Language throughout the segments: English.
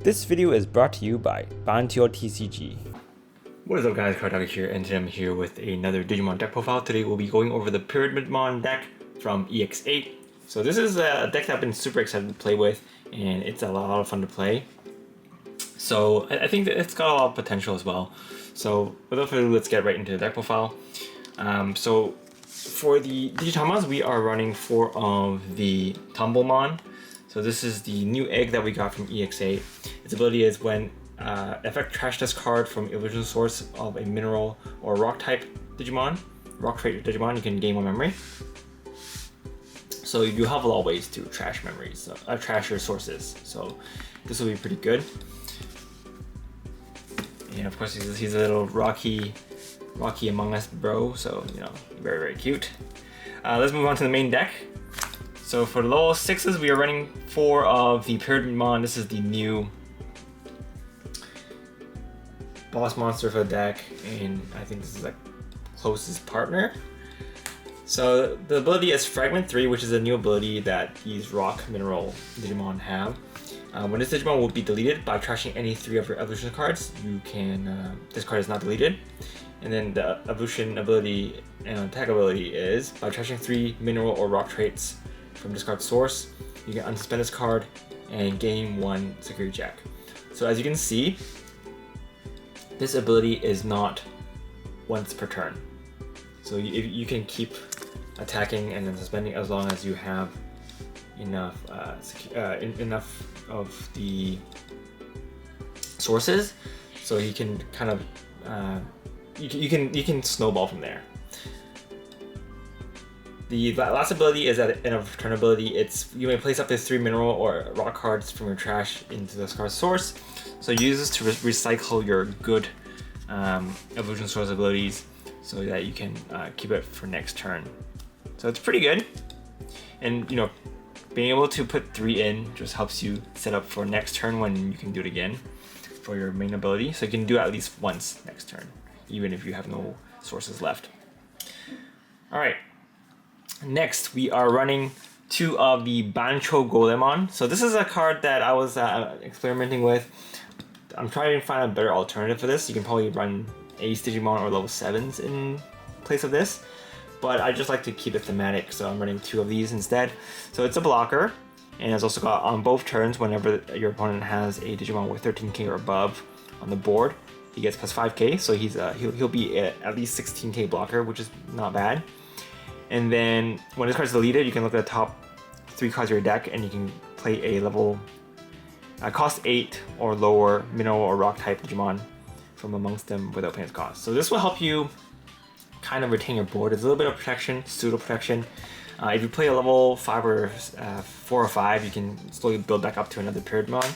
This video is brought to you by Bantio TCG. What is up guys, Cardog here, and today I'm here with another Digimon deck profile. Today we'll be going over the Pyramidimon deck from EX-08. So this is a deck that I've been super excited to play with, and it's a lot of fun to play. So I think that it's got a lot of potential as well. So without further ado, let's get right into the deck profile. So for the Digitamons, we are running 4 of the Tumblemon. So this is the new egg that we got from EX-08. Its ability is when effect trash this card from illusion source of a mineral or rock type Digimon, rock trait Digimon, you can gain 1 memory. So you have a lot of ways to trash memories, trash your sources. So this will be pretty good. And of course he's a little Rocky Among Us bro, so you know, very, very cute. Let's move on to the main deck. So for the level 6s, we are running 4 of the Pyramidimon. This is the new boss monster for the deck, and I think this is like closest partner. So the ability is Fragment 3, which is a new ability that these rock mineral Digimon have. When this Digimon will be deleted by trashing any 3 of your evolution cards, you can, this card is not deleted. And then the evolution ability and attack ability is by trashing 3 mineral or rock traits from discard source, you can unsuspend this card and gain 1 security check. So as you can see, this ability is not once per turn. So you can keep attacking and then suspending as long as you have enough enough of the sources, so you can kind of you can snowball from there. The last ability is at end of turn ability. You may place up to 3 mineral or rock cards from your trash into this card's source. So use this to recycle your good evolution source abilities so that you can keep it for next turn. So it's pretty good, and you know, being able to put 3 in just helps you set up for next turn when you can do it again for your main ability. So you can do it at least once next turn, even if you have no sources left. All right. Next, we are running 2 of the Bancho Golemon. So this is a card that I was experimenting with. I'm trying to find a better alternative for this. You can probably run Ace Digimon or level 7s in place of this, but I just like to keep it thematic, so I'm running 2 of these instead. So it's a blocker, and it's also got on both turns, whenever your opponent has a Digimon with 13k or above on the board, he gets plus 5k, so he'll be at least 16k blocker, which is not bad. And then when this card is deleted, you can look at the top 3 cards of your deck, and you can play a level cost 8 or lower mineral or rock type Digimon from amongst them without paying its cost. So this will help you kind of retain your board. There's a little bit of protection, pseudo protection. If you play a level 5 or 4 or 5, you can slowly build back up to another Pyramidimon,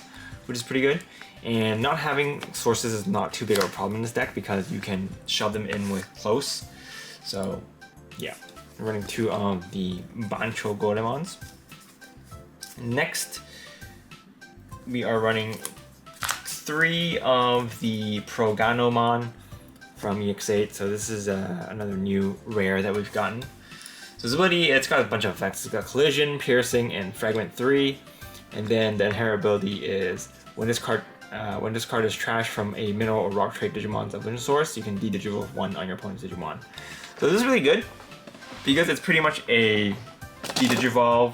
which is pretty good. And not having sources is not too big of a problem in this deck because you can shove them in with close. So yeah. I'm running 2 of the Bancho Golemons. Next, we are running 3 of the Proganomon from EX-08. So this is another new rare that we've gotten. So this ability, it's got a bunch of effects. It's got Collision, Piercing, and Fragment 3. And then the inherent ability is when this card is trashed from a mineral or rock trait Digimon's evolution source, you can de-digivolve 1 on your opponent's Digimon. So this is really good, because it's pretty much a de-digivolve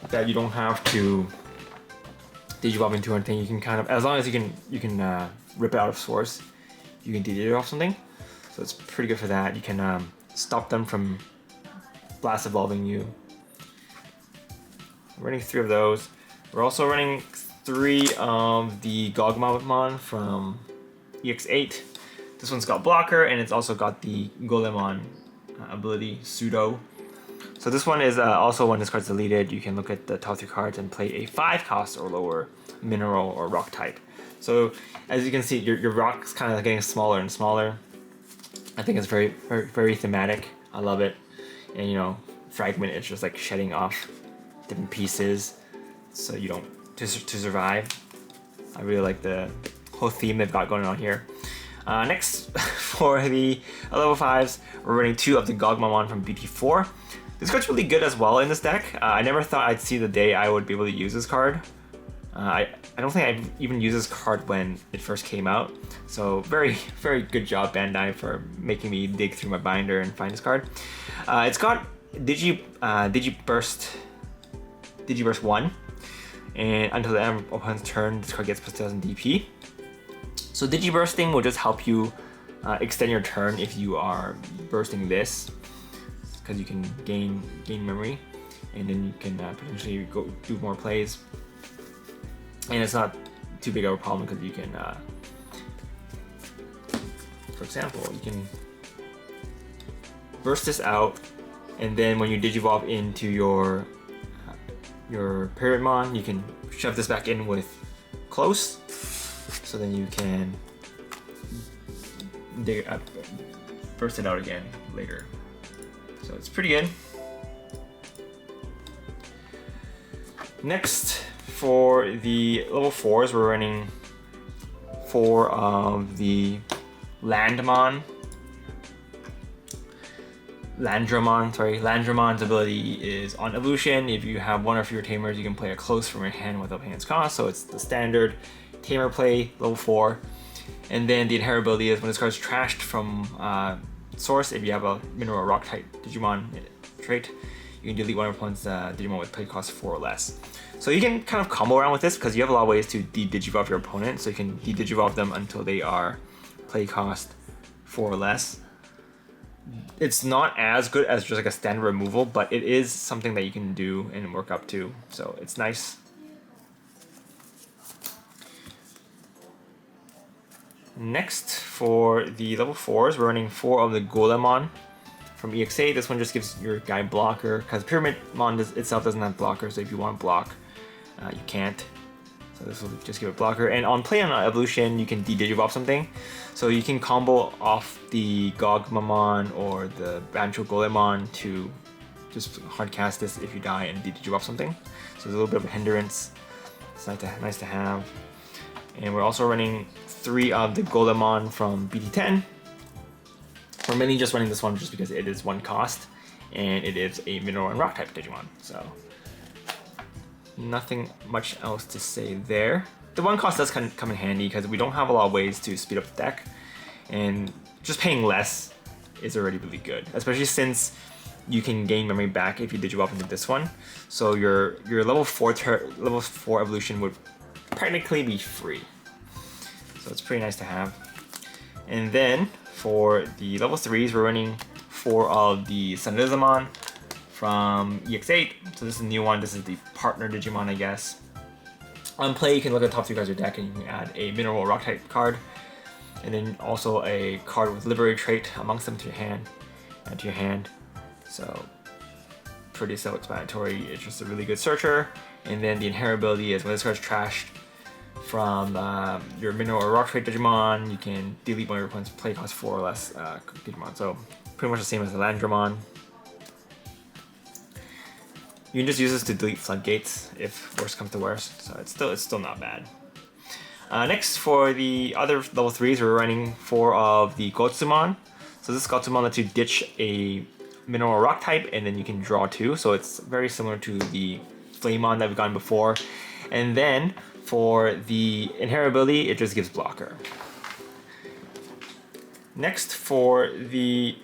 that you don't have to digivolve into anything. You can kind of, as long as you can rip it out of source, you can de-digivolve something. So it's pretty good for that. You can stop them from blast evolving you. We're running 3 of those. We're also running 3 of the Gogmamon from EX-08. This one's got blocker, and it's also got the Golemon ability pseudo. So this one is also when this card's deleted, you can look at the top 3 cards and play a 5 cost or lower mineral or rock type. So as you can see, your rock's kind of getting smaller and smaller. I think it's very, very, very thematic. I love it. And you know, Fragment is just like shedding off different pieces so you don't to survive. I really like the whole theme they've got going on here. Next, for the level 5s, we're running 2 of the Gogmamon from BT4. This card's really good as well in this deck. I never thought I'd see the day I would be able to use this card. I don't think I even used this card when it first came out. So very good job, Bandai, for making me dig through my binder and find this card. It's got Digiburst 1, and until the end of opponent's turn, this card gets plus 2000 DP. So Digibursting will just help you extend your turn if you are bursting this, because you can gain memory, and then you can potentially go do more plays. And it's not too big of a problem because you can, for example, you can burst this out, and then when you Digivolve into your Pyramidimon, you can shove this back in with close, so then you can burst it out again later. So it's pretty good. Next, for the level 4s, we're running 4 of the Landramon's ability is on evolution. If you have one or fewer tamers, you can play a close from your hand without paying its cost. So it's the standard tamer play, level 4. And then the inherent ability is when this card is trashed from source, if you have a mineral or rock type Digimon trait, you can delete one of your opponent's Digimon with play cost 4 or less. So you can kind of combo around with this because you have a lot of ways to de-Digivolve your opponent. So you can de-Digivolve them until they are play cost 4 or less. It's not as good as just like a standard removal, but it is something that you can do and work up to. So it's nice. Next, for the level 4s, we're running 4 of the Golemon from EX-08. This one just gives your guy blocker, because Pyramidimon itself doesn't have blocker, so if you want block, you can't. So this will just give it blocker. And on play on evolution, you can de-Digivolve something. So you can combo off the Gogmamon or the Bancho Golemon to just hardcast this if you die and de-Digivolve something. So there's a little bit of a hindrance. It's nice to have. And we're also running 3 of the Golemon from BT10. We're mainly just running this one just because it is 1 cost, and it is a mineral and rock type Digimon. So nothing much else to say there. The 1 cost does come in handy because we don't have a lot of ways to speed up the deck, and just paying less is already really good, especially since you can gain memory back if you Digivolve into this one. So your level 4 evolution would practically be free. So it's pretty nice to have. And then for the level 3s, we're running 4 of the Pyramidimon from EX-08. So this is a new one. This is the partner Digimon, I guess. On play, you can look at the top 2 cards of your deck and you can add a mineral or rock type card, and then also a card with Liberator trait amongst them to your hand. Add to your hand. So pretty self-explanatory. It's just a really good searcher. And then the inherent ability is when this card's trashed from your mineral or rock trait Digimon, you can delete one of your opponent's play cost 4 or less Digimon. So pretty much the same as the Landramon. You can just use this to delete floodgates if worst comes to worst. So it's still not bad. Next, for the other level 3s, we're running 4 of the Gotsumon. So this Gotsumon lets you ditch a mineral or rock type, and then you can draw 2. So it's very similar to the Flamemon that we've gotten before. And then for the inherent ability, it just gives blocker. Next, for the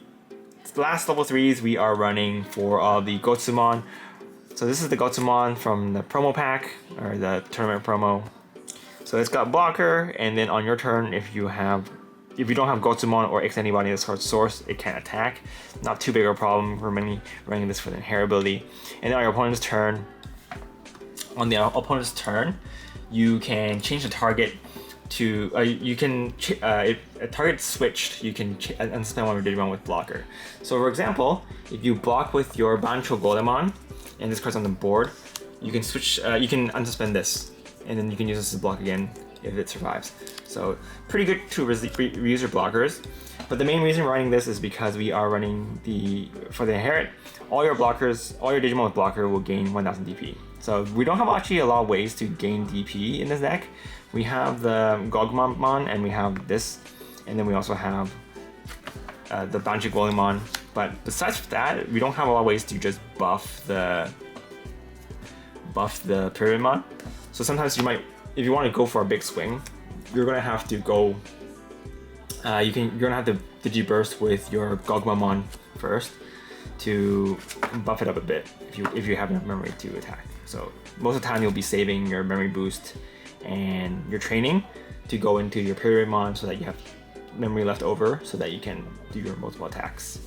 last level 3s, we are running 4 of the Gotsumon. So this is the Gotsumon from the promo pack, or the tournament promo. So it's got blocker, and then on your turn, if you don't have Gotsumon or X anybody that's card source, it can't attack. Not too big of a problem. We're mainly running this for the inherent ability. And then on your opponent's turn, you can change the target to a target switched. You can unsuspend one of your Digimon with blocker. So for example, if you block with your Bancho Golemon and this card's on the board, you can switch. You can unsuspend this, and then you can use this as block again if it survives. So pretty good to reuse your blockers. But the main reason we're running this is because we are running for the inherit, all your Digimon with blocker will gain 1000 DP. So we don't have actually a lot of ways to gain DP in this deck. We have the Gogmamon, and we have this, and then we also have the Bancho Golemon. But besides that, we don't have a lot of ways to just buff the Pyramidimon. So sometimes you might if you want to go for a big swing, you're gonna have to go. You're gonna have to Digiburst with your Gogmamon first to buff it up a bit if you have enough memory to attack. So most of the time you'll be saving your memory boost and your training to go into your Pyramidimon so that you have memory left over so that you can do your multiple attacks.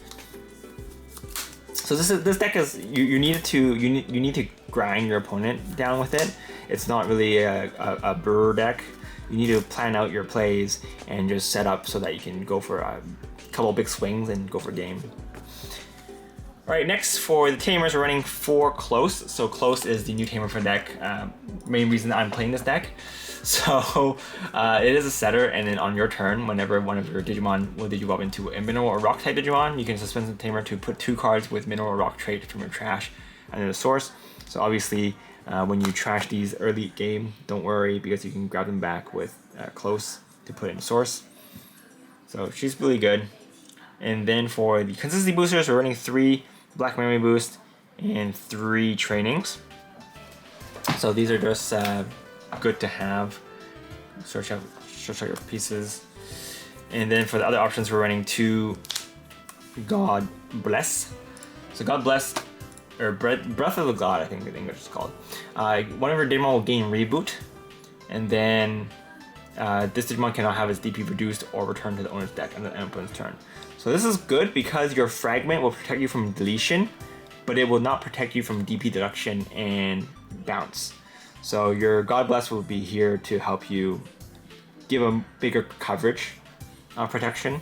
So this deck is you need to grind your opponent down with it. It's not really a burr deck. You need to plan out your plays and just set up so that you can go for a couple big swings and go for game. All right, next for the Tamers, we're running 4 Close. So Close is the new Tamer for deck. Main reason I'm playing this deck. So it is a setter, and then on your turn, whenever one of your Digimon will Digivolve into a Mineral or Rock type Digimon, you can suspend the Tamer to put 2 cards with Mineral or Rock trait from your trash under the source. So obviously, when you trash these early game, don't worry because you can grab them back with Close to put in source. So she's really good. And then for the consistency boosters, we're running 3 Black Memory Boost and 3 trainings. So these are just good to have. Search out your pieces. And then for the other options, we're running 2 God Bless. So God Bless, or Breath of the God, I think in English is called. One of your Digimon will gain Reboot, and then this Digimon cannot have its DP reduced or returned to the owner's deck on the opponent's turn. So this is good because your Fragment will protect you from deletion, but it will not protect you from DP deduction and bounce. So your God Bless will be here to help you give a bigger coverage protection.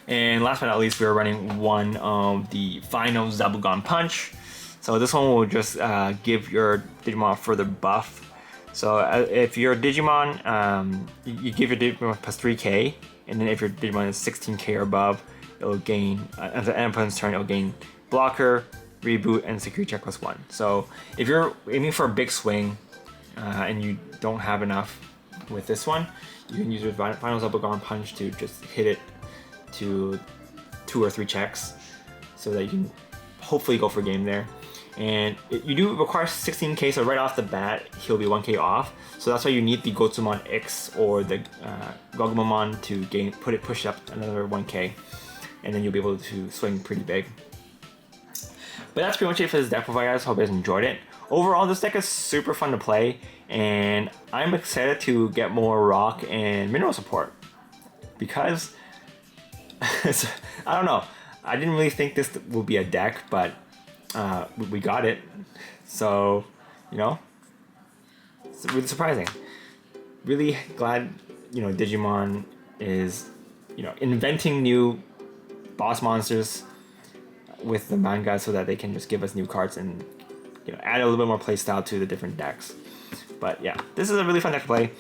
And last but not least, we're running 1 of the Final Zabugon Punch. So this one will just give your Digimon a further buff. So if your Digimon, you give your Digimon plus 3k, and then if your Digimon is 16k or above, it'll gain, at the end of opponent's turn, it'll gain Blocker, Reboot, and Security Check plus 1. So if you're aiming for a big swing and you don't have enough with this one, you can use your Final Zabugon Punch to just hit it to 2 or 3 checks so that you can hopefully go for game there. And you do require 16k, so right off the bat he'll be 1k off. So that's why you need the Gotsumon X or the Gogmamon to push up another 1k, and then you'll be able to swing pretty big. But that's pretty much it for this deck profile, guys. Hope you guys enjoyed it. Overall, this deck is super fun to play, and I'm excited to get more Rock and Mineral support because I don't know. I didn't really think this would be a deck, but we got it. So, you know, it's really surprising. Really glad, you know, Digimon is, you know, inventing new boss monsters with the manga so that they can just give us new cards and, you know, add a little bit more playstyle to the different decks. But yeah, this is a really fun deck to play.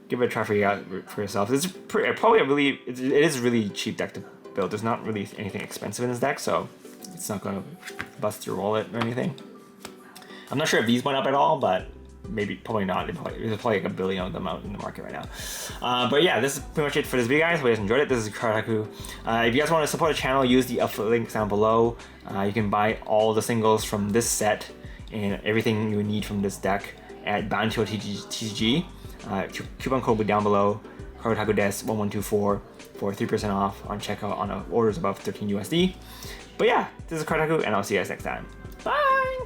Give it a try for yourself. It's probably it is a really cheap deck to build. There's not really anything expensive in this deck, so it's not gonna bust your wallet or anything. I'm not sure if these went up at all, but probably not. There's probably like a billion of them out in the market right now. But yeah, this is pretty much it for this video, guys. Hope you guys enjoyed it. This is Kotaku. If you guys want to support the channel, use the affiliate links down below. You can buy all the singles from this set and everything you need from this deck at Bounty TCG. Coupon code will be down below. Kotaku Des 1124 for 3% off on checkout on orders above 13 USD. But yeah, this is Kotaku, and I'll see you guys next time. Bye!